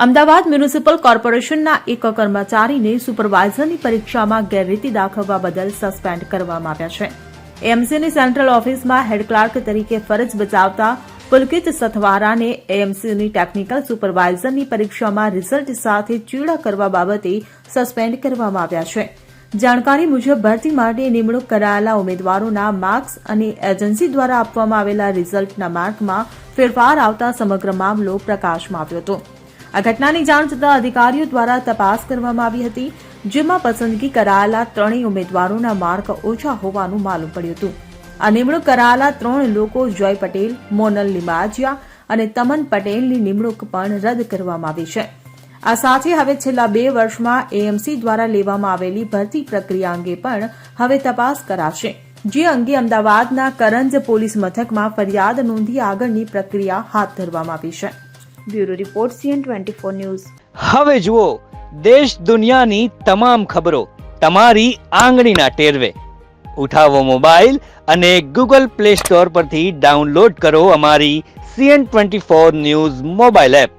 Ahmedabad municipal કોર્પોરેશનના એક કર્મચારીને સુપરવાઇઝરની પરીક્ષામાં ગેરરીતિ દાખવવા બદલ સસ્પેન્ડ કરવામાં આવ્યા છે. એએમસીની સેન્ટ્રલ ઓફિસમાં હેડ ક્લાર્ક તરીકે ફરજ બજાવતા પુલકિત સથવારાને એએમસીની ટેકનિકલ સુપરવાઇઝરની પરીક્ષામાં રિઝલ્ટ સાથે ચીડા કરવા બાબતે સસ્પેન્ડ કરવામાં આવ્યા છે. જાણકારી મુજબ ભરતી માટે નિમણૂક કરાયેલા ઉમેદવારોના માર્ક્સ અને એજન્સી દ્વારા આપવામાં આવેલા રિઝલ્ટના માર્કમાં ફેરફાર આવતા સમગ્ર મામલો પ્રકાશમાં આવ્યો હતો. આ ઘટનાની જાણ થતાં અધિકારીઓ દ્વારા તપાસ કરવામાં આવી હતી, જેમાં પસંદગી કરાયેલા ત્રણેય ઉમેદવારોના માર્ક ઓછા હોવાનું માલુમ પડ્યું હતું. આ નિમણૂક કરાયેલા 3 લોકો જય પટેલ, મોનલ લિંબાજિયા અને તમન પટેલની નિમણૂક પણ રદ કરવામાં આવી છે. આ સાથે હવે છેલ્લા 2 વર્ષમાં એએમસી દ્વારા લેવામાં આવેલી ભરતી પ્રક્રિયા અંગે પણ હવે તપાસ કરાશે, જે અંગે અમદાવાદના કરંજ પોલીસ મથકમાં ફરિયાદ નોંધી આગળની પ્રક્રિયા હાથ ધરવામાં આવી છે. Bureau report CN24 news. હવે જુઓ દેશ દુનિયાની તમામ ખબરો તમારી આંગળીના ટેરવે. ઉઠાવો મોબાઈલ અને Google Play Store પરથી ડાઉનલોડ કરો અમારી CN24 ન્યૂઝ મોબાઈલ એપ.